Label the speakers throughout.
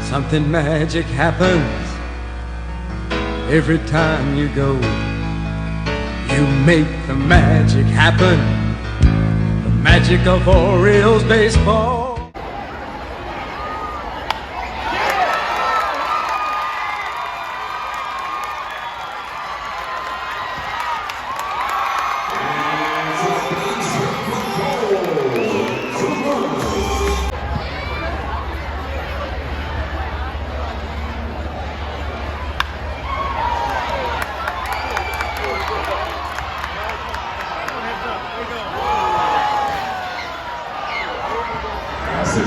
Speaker 1: Something magic happens every time you go. You make the magic happen, the magic of Orioles baseball.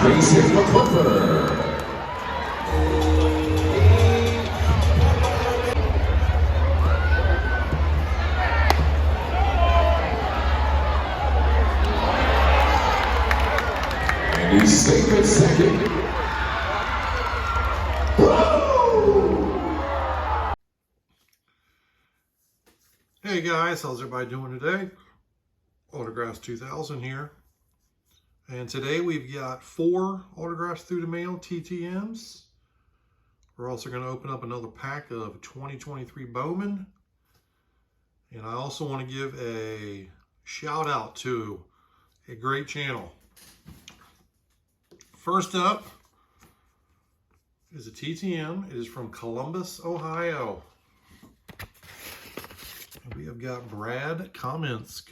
Speaker 2: Base hit for Clifford. And he's safe at second.
Speaker 3: Hey guys, how's everybody doing today? Autographs 2000 here. And today we've got 4 autographs through the mail, TTMs. We're also going to open up another pack of 2023 Bowman. And I also want to give a shout out to a great channel. First up is a TTM. It is from Columbus, Ohio. And we have got Brad Komminsk.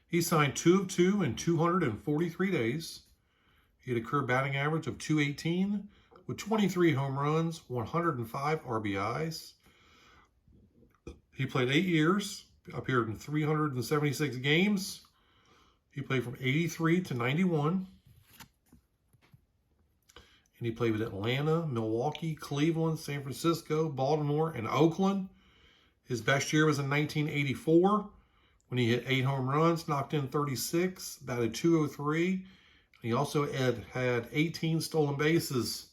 Speaker 3: He signed 2 of 2 in 243 days. He had a career batting average of .218 with 23 home runs, 105 RBIs. He played 8 years, appeared in 376 games. He played from 83 to 91. And he played with Atlanta, Milwaukee, Cleveland, San Francisco, Baltimore, and Oakland. His best year was in 1984. When he hit 8 home runs, knocked in 36, batted .203. He also had 18 stolen bases.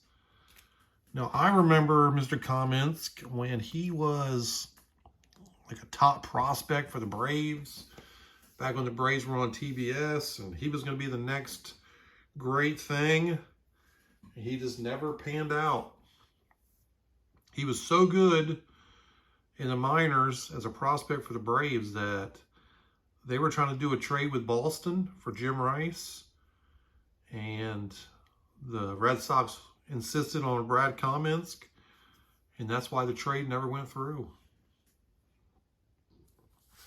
Speaker 3: Now, I remember Mr. Komminsk when he was like a top prospect for the Braves, back when the Braves were on TBS, and he was going to be the next great thing. He just never panned out. He was so good in the minors as a prospect for the Braves that they were trying to do a trade with Boston for Jim Rice, and the Red Sox insisted on Brad Komminsk, and that's why the trade never went through.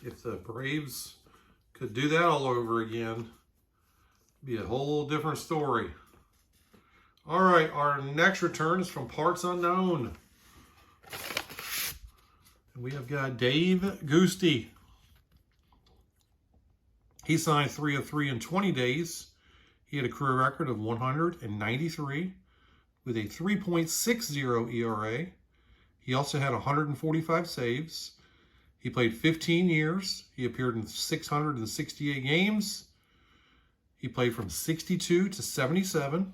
Speaker 3: If the Braves could do that all over again, it'd be a whole different story. All right, our next return is from Parts Unknown. And we have got Dave Giusti. He signed 3 of 3 in 20 days. He had a career record of 193 with a 3.60 ERA. He also had 145 saves. He played 15 years. He appeared in 668 games. He played from 62 to 77. And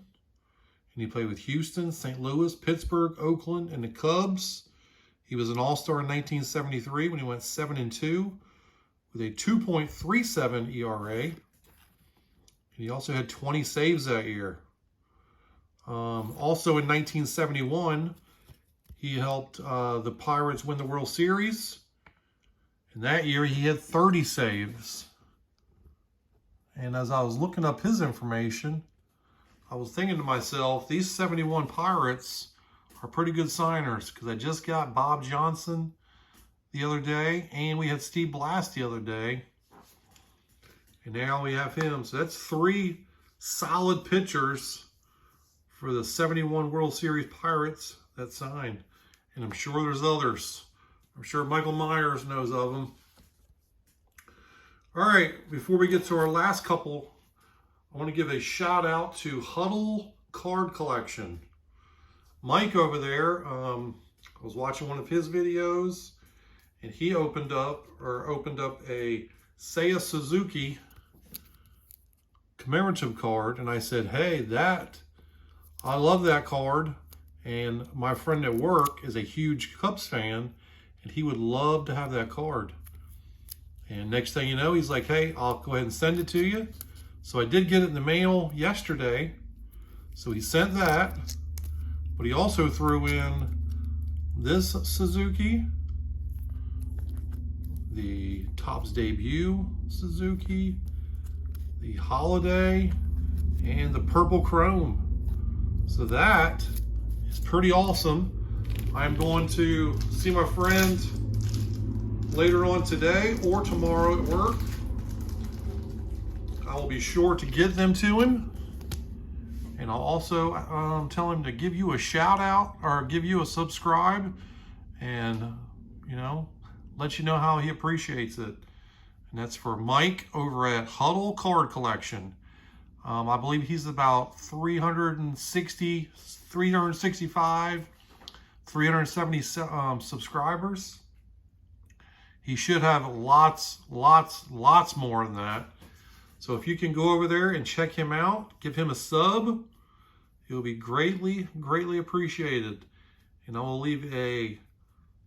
Speaker 3: he played with Houston, St. Louis, Pittsburgh, Oakland, and the Cubs. He was an All-Star in 1973 when he went 7-2. With a 2.37 ERA. And he also had 20 saves that year. Also in 1971, he helped the Pirates win the World Series. And that year he had 30 saves. And as I was looking up his information, I was thinking to myself, these 71 Pirates are pretty good signers, because I just got Bob Johnson the other day, and we had Steve Blass the other day, and now we have him. So that's 3 solid pitchers for the 71 World Series Pirates that signed, and I'm sure there's others. I'm sure Michael Myers knows of them. All right, before we get to our last couple, I want to give a shout out to Huddle Card Collection. Mike over there, I was watching one of his videos, and he opened up a Seiya Suzuki commemorative card. And I said, hey, I love that card. And my friend at work is a huge Cubs fan, and he would love to have that card. And next thing you know, he's like, hey, I'll go ahead and send it to you. So I did get it in the mail yesterday. So he sent that, but he also threw in this Suzuki, the Topps Debut Suzuki, the Holiday, and the Purple Chrome. So that is pretty awesome. I'm going to see my friend later on today or tomorrow at work. I will be sure to get them to him. And I'll also tell him to give you a shout out or give you a subscribe and, you know, let you know how he appreciates it. And that's for Mike over at Huddle Card Collection. I believe he's about 365, 370 subscribers. He should have lots more than that. So if you can go over there and check him out, give him a sub, he'll be greatly appreciated. And I will leave a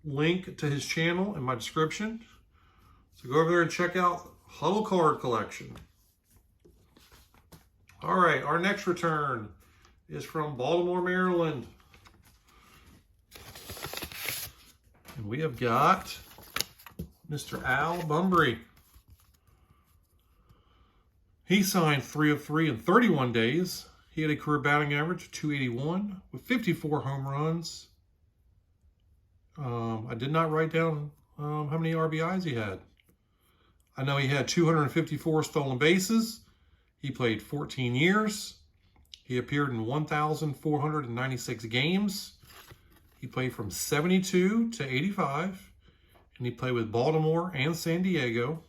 Speaker 3: link to his channel in my description. So go over there and check out Huddle Card Collection. All right, our next return is from Baltimore, Maryland. And we have got Mr. Al Bumbry. He signed 3 of 3 in 31 days. He had a career batting average of .281 with 54 home runs. I did not write down how many RBIs he had. I know he had 254 stolen bases. He played 14 years. He appeared in 1,496 games. He played from 72 to 85. And he played with Baltimore and San Diego.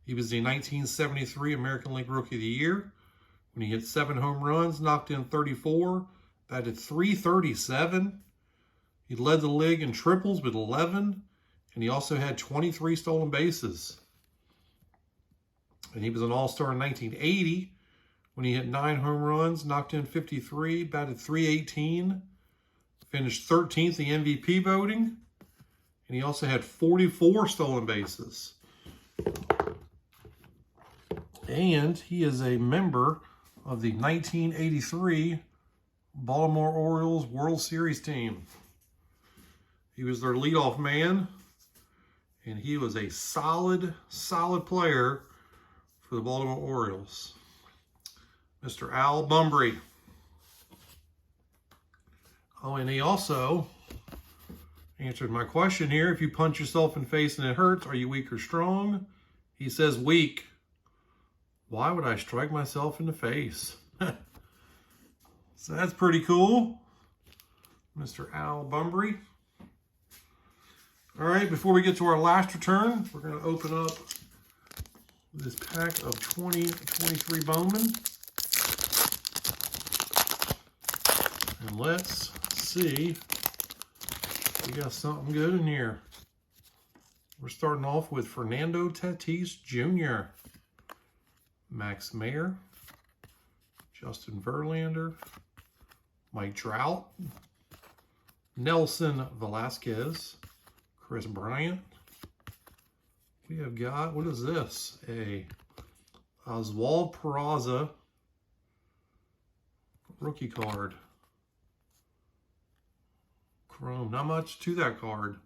Speaker 3: He was the 1973 American League Rookie of the Year when he hit 7 home runs, knocked in 34, batted .337. He led the league in triples with 11, and he also had 23 stolen bases. And he was an All-Star in 1980 when he hit 9 home runs, knocked in 53, batted .318, finished 13th in the MVP voting, and he also had 44 stolen bases. And he is a member of the 1983 Baltimore Orioles World Series team. He was their leadoff man, and he was a solid player for the Baltimore Orioles. Mr. Al Bumbry. Oh, and he also answered my question here. If you punch yourself in the face and it hurts, are you weak or strong? He says weak. Why would I strike myself in the face? So that's pretty cool. Mr. Al Bumbry. All right, before we get to our last return, we're going to open up this pack of 2023 Bowman. And let's see. We got something good in here. We're starting off with Fernando Tatis Jr., Max Mayer, Justin Verlander, Mike Trout, Nelson Velasquez, Chris Bryant. We have got, what is this? A Oswald Peraza rookie card. Chrome. Not much to that card.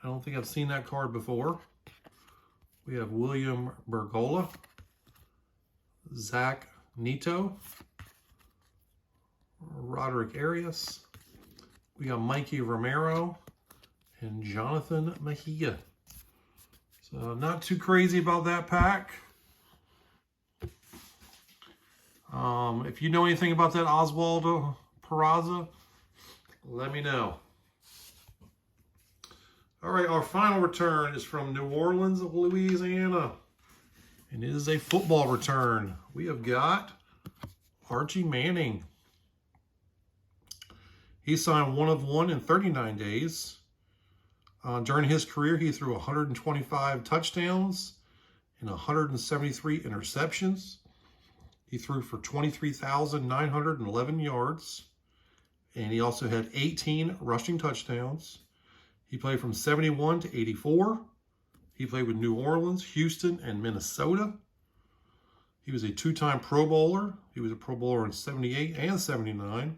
Speaker 3: I don't think I've seen that card before. We have William Bergolla, Zach Neto, Roderick Arias. We got Mikey Romero and Jonathan Mejia. So not too crazy about that pack. If you know anything about that Oswaldo Peraza, let me know. All right, our final return is from New Orleans, Louisiana. And it is a football return. We have got Archie Manning. He signed 1 of 1 in 39 days. During his career, he threw 125 touchdowns and 173 interceptions. He threw for 23,911 yards. And he also had 18 rushing touchdowns. He played from 71 to 84. He played with New Orleans, Houston, and Minnesota. He was a two-time Pro Bowler. He was a Pro Bowler in 78 and 79.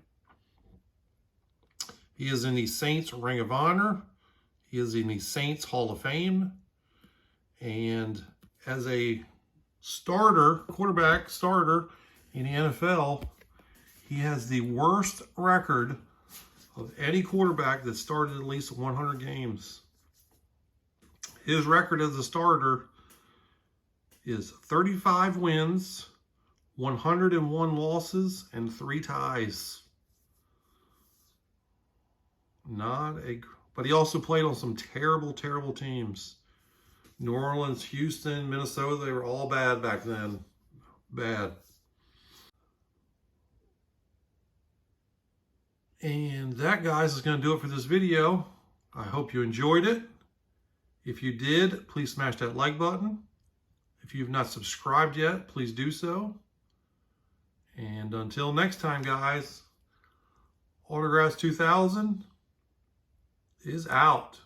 Speaker 3: He is in the Saints Ring of Honor. He is in the Saints Hall of Fame. And as a quarterback starter in the NFL, he has the worst record of any quarterback that started at least 100 games. His record as a starter is 35 wins, 101 losses, and 3 ties. But he also played on some terrible, terrible teams. New Orleans, Houston, Minnesota, they were all bad back then. Bad. And that, guys, is going to do it for this video. I hope you enjoyed it. If you did, please smash that like button. If you've not subscribed yet, please do so. And until next time, guys, Autographs 2000 is out.